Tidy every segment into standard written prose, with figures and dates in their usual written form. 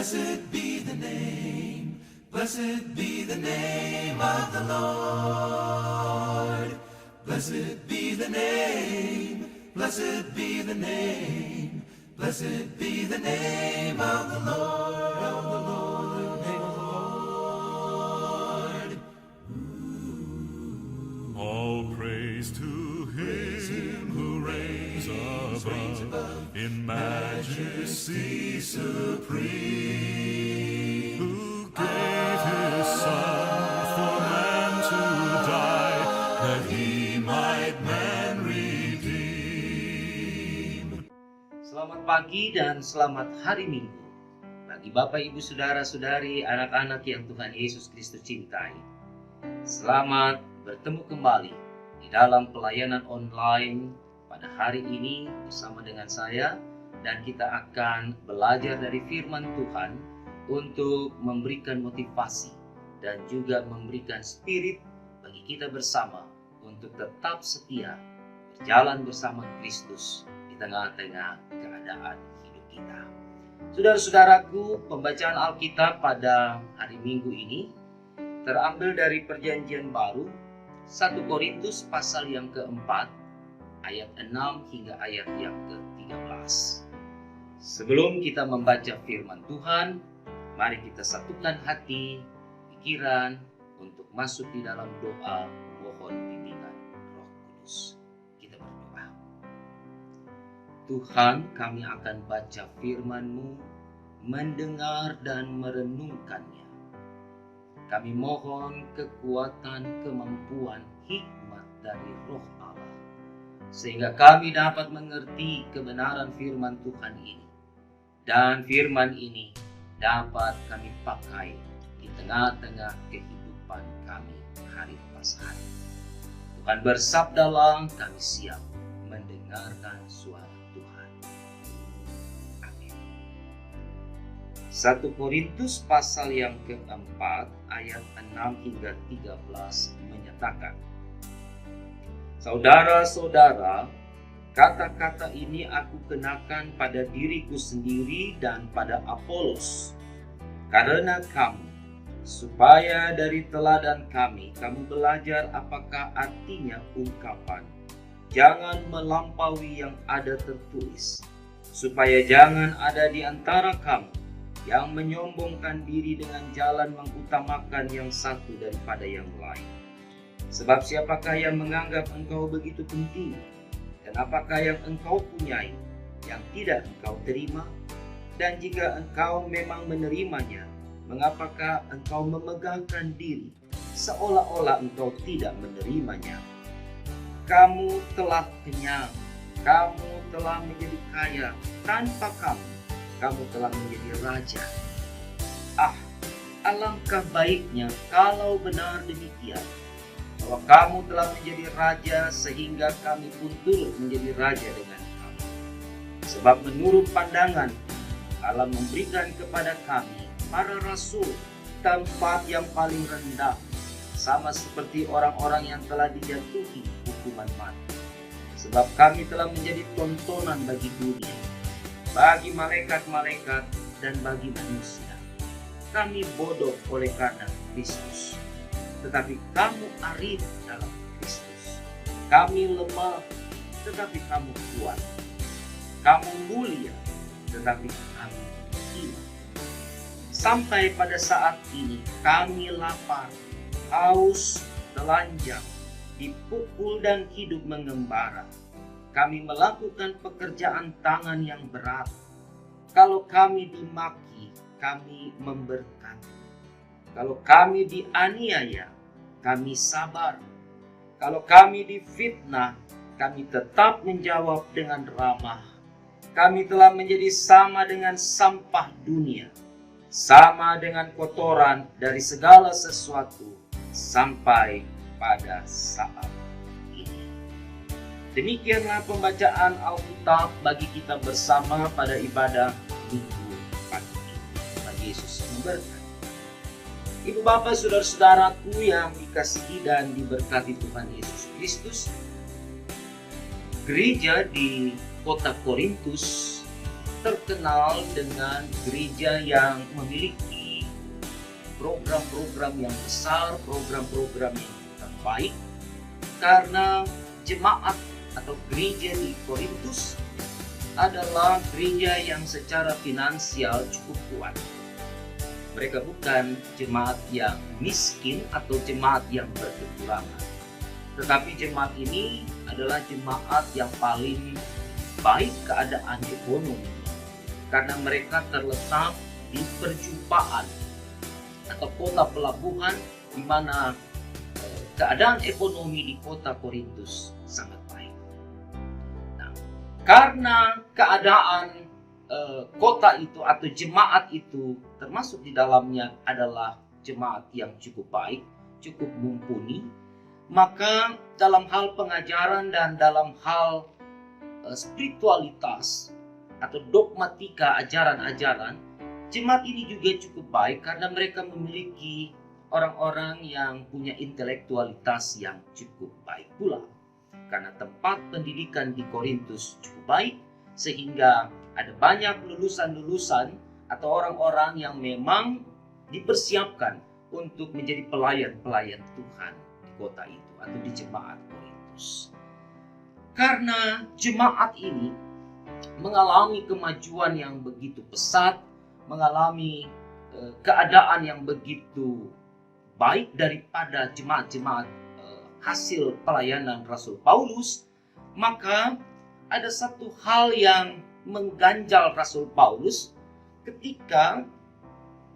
Blessed be the name, blessed be the name of the Lord. Blessed be the name, blessed be the name, blessed be the name of the Lord, of the Lord, name of the Lord. All praise to him who reigns above, in majesty supreme, who gave his son for man to die, that he might man redeem. Selamat pagi dan selamat hari Minggu bagi Bapak, Ibu, Saudara-saudari, anak-anak yang Tuhan Yesus Kristus cintai. Selamat bertemu kembali di dalam pelayanan online pada hari ini bersama dengan saya, dan kita akan belajar dari firman Tuhan untuk memberikan motivasi dan juga memberikan spirit bagi kita bersama untuk tetap setia berjalan bersama Kristus di tengah-tengah keadaan hidup kita. Saudara-saudaraku, pembacaan Alkitab pada hari Minggu ini terambil dari Perjanjian Baru 1 Korintus pasal yang keempat ayat 6 hingga ayat yang ke-13. Sebelum kita membaca firman Tuhan, mari kita satukan hati, pikiran untuk masuk di dalam doa mohon bimbingan Roh Kudus. Kita berdoa. Tuhan, kami akan baca firman-Mu, mendengar dan merenungkannya. Kami mohon kekuatan, kemampuan, hikmat dari Roh Allah, sehingga kami dapat mengerti kebenaran firman Tuhan ini. Dan firman ini dapat kami pakai di tengah-tengah kehidupan kami hari lepas hari. Tuhan bersabdalah, kami siap mendengarkan suara Tuhan. Amin. 1 Korintus pasal yang keempat ayat 6 hingga 13 menyatakan, Saudara-saudara, kata-kata ini aku kenakan pada diriku sendiri dan pada Apolos, karena kamu, supaya dari teladan kami, kamu belajar apakah artinya ungkapan, jangan melampaui yang ada tertulis, supaya jangan ada di antara kamu yang menyombongkan diri dengan jalan mengutamakan yang satu daripada yang lain. Sebab siapakah yang menganggap engkau begitu penting? Dan apakah yang engkau punyai yang tidak engkau terima? Dan jika engkau memang menerimanya, mengapakah engkau memegahkan diri seolah-olah engkau tidak menerimanya? Kamu telah kenyang, kamu telah menjadi kaya, tanpa kamu telah menjadi raja. Alangkah baiknya kalau benar demikian, bahwa kamu telah menjadi raja sehingga kami pun turut menjadi raja dengan kamu. Sebab menurut pandangan Allah memberikan kepada kami, para rasul, tempat yang paling rendah, sama seperti orang-orang yang telah dijatuhi hukuman mati. Sebab kami telah menjadi tontonan bagi dunia, bagi malaikat-malaikat dan bagi manusia. Kami bodoh oleh karena Kristus, tetapi kamu arif dalam Kristus. Kami lemah, tetapi kamu kuat. Kamu mulia, tetapi kami hina. Sampai pada saat ini kami lapar, haus, telanjang, dipukul dan hidup mengembara. Kami melakukan pekerjaan tangan yang berat. Kalau kami dimaki, kami memberkati. Kalau kami dianiaya, kami sabar. Kalau kami difitnah, kami tetap menjawab dengan ramah. Kami telah menjadi sama dengan sampah dunia, sama dengan kotoran dari segala sesuatu sampai pada saat ini. Demikianlah pembacaan Alkitab bagi kita bersama pada ibadah Minggu pagi ini. Tuhan Yesus memberkati. Ibu bapak saudara-saudaraku yang dikasihi dan diberkati Tuhan Yesus Kristus, gereja di kota Korintus terkenal dengan gereja yang memiliki program-program yang besar, program-program yang terbaik, karena jemaat atau gereja di Korintus adalah gereja yang secara finansial cukup kuat. Mereka bukan jemaat yang miskin atau jemaat yang berkekurangan, tetapi jemaat ini adalah jemaat yang paling baik keadaan ekonomi, karena mereka terletak di perjumpaan atau kota pelabuhan di mana keadaan ekonomi di kota Korintus sangat baik. Nah, karena keadaan kota itu atau jemaat itu termasuk di dalamnya adalah jemaat yang cukup baik, cukup mumpuni, maka dalam hal pengajaran dan dalam hal spiritualitas atau dogmatika ajaran-ajaran, jemaat ini juga cukup baik karena mereka memiliki orang-orang yang punya intelektualitas yang cukup baik pula. Karena tempat pendidikan di Korintus cukup baik, sehingga ada banyak lulusan-lulusan atau orang-orang yang memang dipersiapkan untuk menjadi pelayan-pelayan Tuhan di kota itu atau di jemaat Korintus. Karena jemaat ini mengalami kemajuan yang begitu pesat, mengalami keadaan yang begitu baik daripada jemaat-jemaat hasil pelayanan Rasul Paulus, maka ada satu hal yang mengganjal Rasul Paulus ketika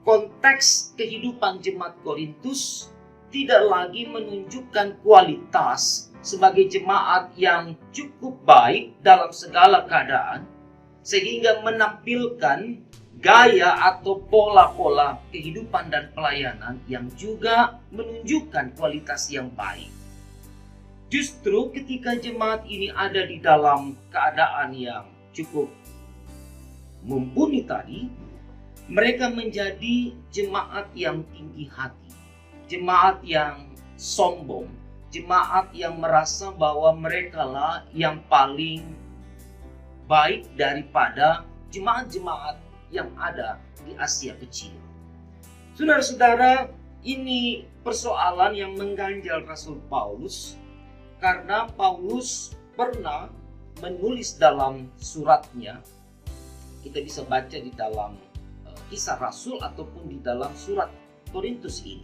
konteks kehidupan jemaat Korintus tidak lagi menunjukkan kualitas sebagai jemaat yang cukup baik dalam segala keadaan, sehingga menampilkan gaya atau pola-pola kehidupan dan pelayanan yang juga menunjukkan kualitas yang baik. Justru ketika jemaat ini ada di dalam keadaan yang cukup mumpuni tadi, mereka menjadi jemaat yang tinggi hati, jemaat yang sombong, jemaat yang merasa bahwa mereka lah yang paling baik daripada jemaat-jemaat yang ada di Asia Kecil. Saudara-saudara, ini persoalan yang mengganjal Rasul Paulus, karena Paulus pernah menulis dalam suratnya, kita bisa baca di dalam Kisah Rasul ataupun di dalam surat Korintus ini,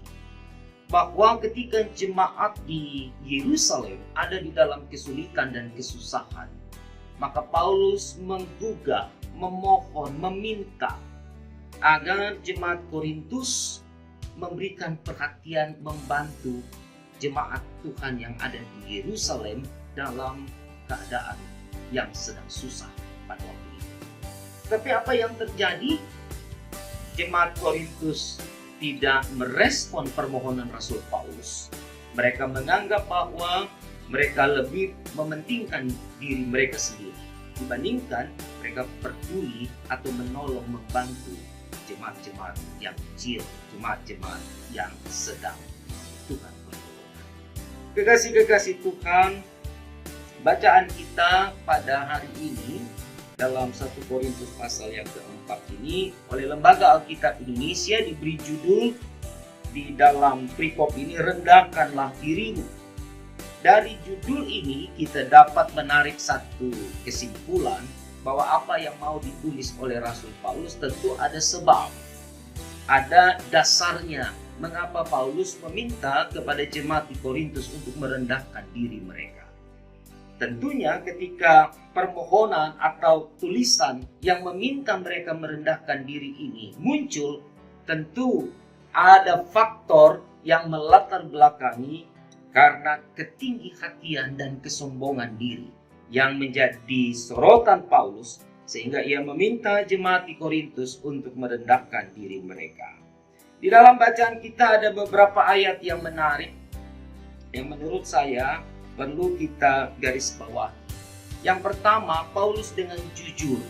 bahwa ketika jemaat di Yerusalem ada di dalam kesulitan dan kesusahan, maka Paulus menggugah, memohon, meminta agar jemaat Korintus memberikan perhatian, membantu jemaat Tuhan yang ada di Yerusalem dalam keadaan yang sedang susah pada waktu itu. Tapi apa yang terjadi? Jemaat Korintus tidak merespon permohonan Rasul Paulus. Mereka menganggap bahwa mereka lebih mementingkan diri mereka sendiri dibandingkan mereka peduli atau menolong, membantu jemaat-jemaat yang kecil, jemaat-jemaat yang sedang Tuhan pertolongan. Kekasih-kekasih Tuhan, bacaan kita pada hari ini dalam 1 Korintus pasal yang keempat ini oleh Lembaga Alkitab Indonesia diberi judul di dalam perikop ini, rendahkanlah dirimu. Dari judul ini kita dapat menarik satu kesimpulan bahwa apa yang mau ditulis oleh Rasul Paulus tentu ada sebab, ada dasarnya mengapa Paulus meminta kepada jemaat di Korintus untuk merendahkan diri mereka. Tentunya ketika permohonan atau tulisan yang meminta mereka merendahkan diri ini muncul, tentu ada faktor yang melatar belakangi karena ketinggihatian dan kesombongan diri yang menjadi sorotan Paulus, sehingga ia meminta jemaat di Korintus untuk merendahkan diri mereka. Di dalam bacaan kita ada beberapa ayat yang menarik yang menurut saya perlu kita garis bawah. Yang pertama, Paulus dengan jujur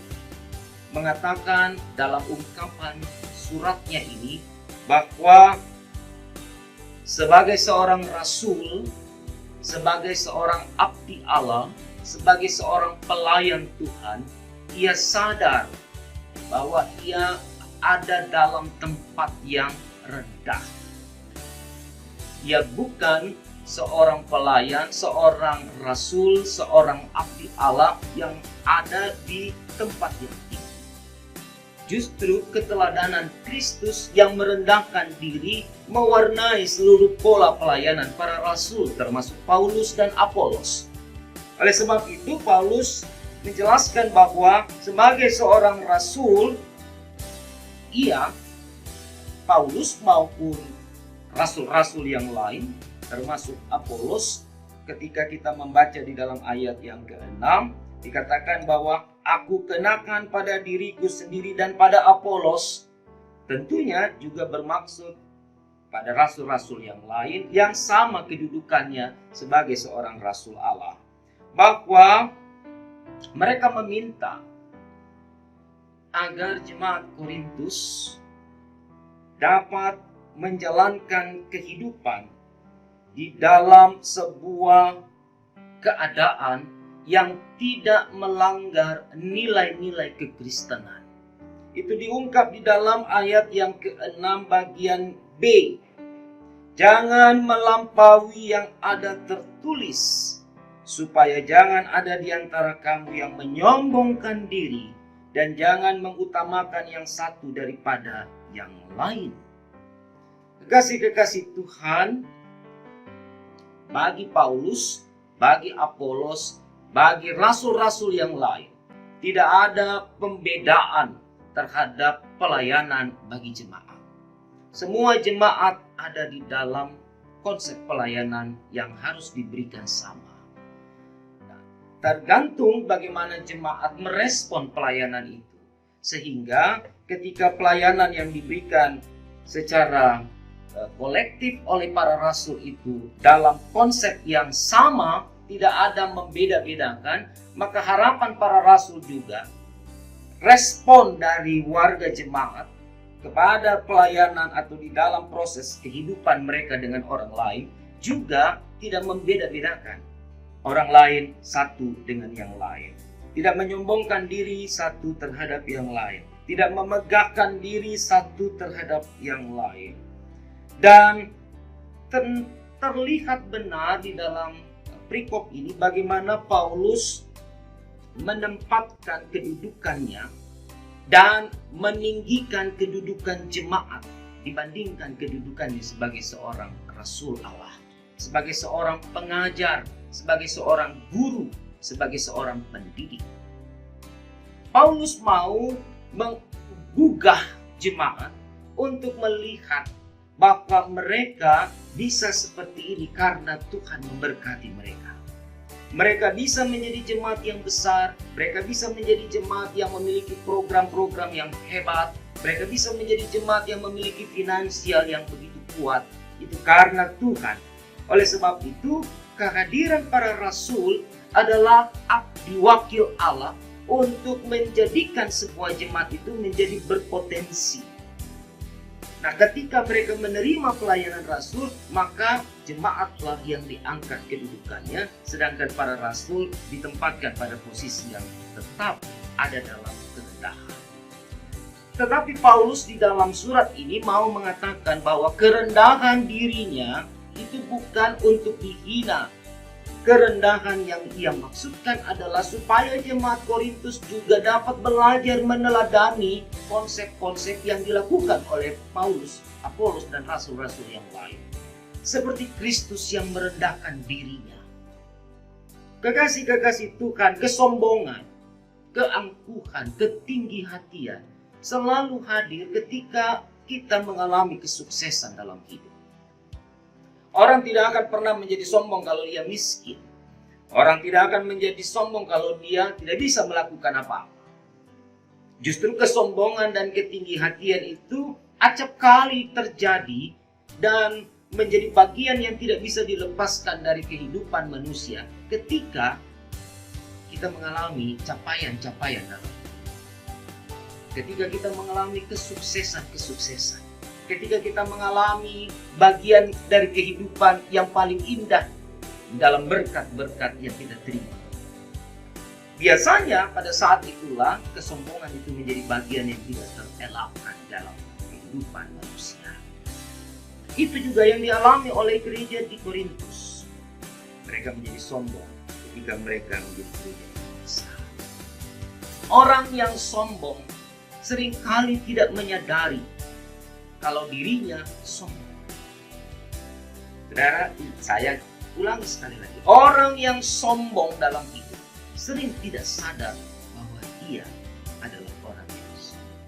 mengatakan dalam ungkapan suratnya ini bahwa sebagai seorang rasul, sebagai seorang abdi Allah, sebagai seorang pelayan Tuhan, ia sadar bahwa ia ada dalam tempat yang rendah. Ia bukan seorang pelayan, seorang rasul, seorang abdi Allah yang ada di tempat yang tinggi. Justru keteladanan Kristus yang merendahkan diri mewarnai seluruh pola pelayanan para rasul, termasuk Paulus dan Apolos. Oleh sebab itu, Paulus menjelaskan bahwa sebagai seorang rasul, Paulus maupun rasul-rasul yang lain, termasuk Apolos, ketika kita membaca di dalam ayat yang ke-6, dikatakan bahwa aku kenakan pada diriku sendiri dan pada Apolos, tentunya juga bermaksud pada rasul-rasul yang lain yang sama kedudukannya sebagai seorang rasul Allah. Bahwa mereka meminta agar jemaat Korintus dapat menjalankan kehidupan di dalam sebuah keadaan yang tidak melanggar nilai-nilai kekristenan. Itu diungkap di dalam ayat yang ke-6 bagian B. Jangan melampaui yang ada tertulis, supaya jangan ada di antara kamu yang menyombongkan diri, dan jangan mengutamakan yang satu daripada yang lain. Kekasih-kekasih Tuhan, bagi Paulus, bagi Apolos, bagi rasul-rasul yang lain, tidak ada pembedaan terhadap pelayanan bagi jemaat. Semua jemaat ada di dalam konsep pelayanan yang harus diberikan sama. Nah, tergantung bagaimana jemaat merespon pelayanan itu. Sehingga ketika pelayanan yang diberikan secara kolektif oleh para rasul itu dalam konsep yang sama, tidak ada membeda-bedakan, maka harapan para rasul juga respon dari warga jemaat kepada pelayanan atau di dalam proses kehidupan mereka dengan orang lain juga tidak membeda-bedakan orang lain satu dengan yang lain, tidak menyombongkan diri satu terhadap yang lain, tidak memegahkan diri satu terhadap yang lain. Dan terlihat benar di dalam perikop ini bagaimana Paulus menempatkan kedudukannya dan meninggikan kedudukan jemaat dibandingkan kedudukannya sebagai seorang rasul Allah, sebagai seorang pengajar, sebagai seorang guru, sebagai seorang pendidik. Paulus mau menggugah jemaat untuk melihat bahwa mereka bisa seperti ini karena Tuhan memberkati mereka. Mereka bisa menjadi jemaat yang besar, mereka bisa menjadi jemaat yang memiliki program-program yang hebat, mereka bisa menjadi jemaat yang memiliki finansial yang begitu kuat. Itu karena Tuhan. Oleh sebab itu, kehadiran para rasul adalah abdi wakil Allah untuk menjadikan sebuah jemaat itu menjadi berpotensi. Nah, ketika mereka menerima pelayanan rasul, maka jemaatlah yang diangkat kedudukannya, sedangkan para rasul ditempatkan pada posisi yang tetap ada dalam kerendahan. Tetapi Paulus di dalam surat ini mau mengatakan bahwa kerendahan dirinya itu bukan untuk dihina. Kerendahan yang ia maksudkan adalah supaya jemaat Korintus juga dapat belajar meneladani konsep-konsep yang dilakukan oleh Paulus, Apolos, dan rasul-rasul yang lain. Seperti Kristus yang merendahkan dirinya. Kekasih-kekasih Tuhan, kesombongan, keangkuhan, ketinggihatian selalu hadir ketika kita mengalami kesuksesan dalam hidup. Orang tidak akan pernah menjadi sombong kalau dia miskin. Orang tidak akan menjadi sombong kalau dia tidak bisa melakukan apa-apa. Justru kesombongan dan ketinggihatian itu acap kali terjadi dan menjadi bagian yang tidak bisa dilepaskan dari kehidupan manusia ketika kita mengalami capaian-capaian dalam hidup. Ketika kita mengalami kesuksesan-kesuksesan. Ketika kita mengalami bagian dari kehidupan yang paling indah dalam berkat-berkat yang kita terima. Biasanya pada saat itulah kesombongan itu menjadi bagian yang tidak terelakkan dalam kehidupan manusia. Itu juga yang dialami oleh gereja di Korintus. Mereka menjadi sombong ketika mereka menjadi gereja yang besar. Orang yang sombong seringkali tidak menyadari kalau dirinya sombong. Saudara, saya ulangi sekali lagi. Orang yang sombong dalam hidup sering tidak sadar bahwa ia adalah orang yang sombong.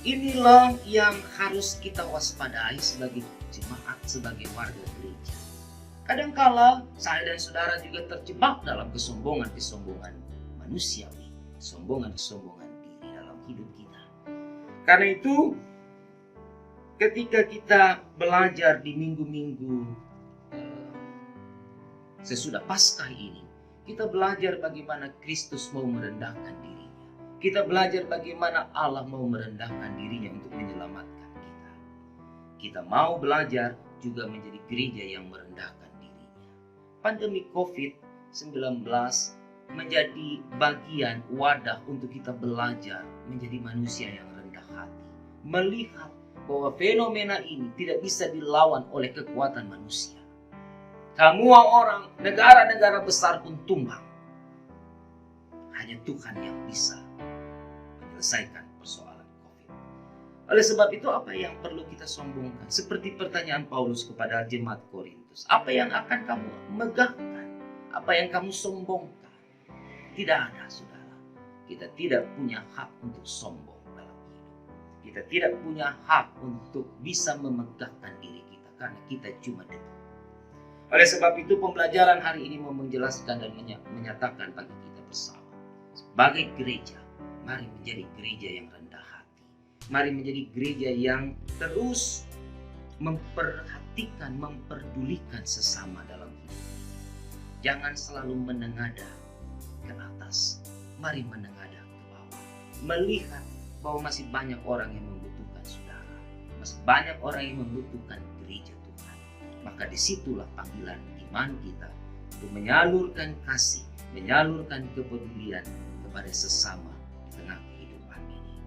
Inilah yang harus kita waspadai sebagai jemaat, sebagai warga gereja. Kadangkala saya dan saudara juga terjebak dalam kesombongan-kesombongan manusiawi, kesombongan-kesombongan diri dalam hidup kita. Karena itu, ketika kita belajar di minggu-minggu sesudah Paskah ini, kita belajar bagaimana Kristus mau merendahkan dirinya. Kita belajar bagaimana Allah mau merendahkan dirinya untuk menyelamatkan kita. Kita mau belajar juga menjadi gereja yang merendahkan dirinya. Pandemi COVID-19 menjadi bagian wadah untuk kita belajar menjadi manusia yang rendah hati. Melihat bahwa fenomena ini tidak bisa dilawan oleh kekuatan manusia. Semua orang, negara-negara besar pun tumbang. Hanya Tuhan yang bisa menyelesaikan persoalan COVID. Oleh sebab itu, apa yang perlu kita sombongkan? Seperti pertanyaan Paulus kepada jemaat Korintus. Apa yang akan kamu megahkan? Apa yang kamu sombongkan? Tidak ada, saudara. Kita tidak punya hak untuk sombong dalam hidup. Kita tidak punya hak untuk bisa memegahkan diri kita karena kita cuma debu. Oleh sebab itu, pembelajaran hari ini mau menjelaskan dan menyatakan bagi kita bersama. Sebagai gereja, mari menjadi gereja yang rendah hati. Mari menjadi gereja yang terus memperhatikan, memperdulikan sesama dalam hidup. Jangan selalu menengadah ke atas. Mari menengadah ke bawah. Melihat bahwa masih banyak orang yang membutuhkan saudara. Masih banyak orang yang membutuhkan gereja Tuhan. Maka disitulah panggilan iman kita untuk menyalurkan kasih, menyalurkan kepedulian kepada sesama di tengah kehidupan ini.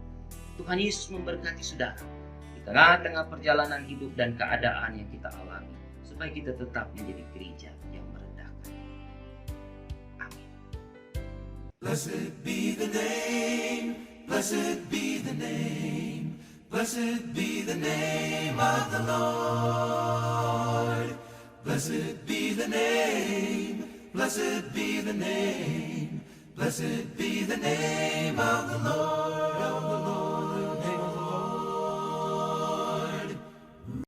Tuhan Yesus memberkati saudara di tengah-tengah perjalanan hidup dan keadaan yang kita alami, supaya kita tetap menjadi gereja yang merendahkan. Amin. Blessed be the name, blessed be the name, blessed be the name of the Lord. Blessed be the name, blessed be the name, blessed be the name of the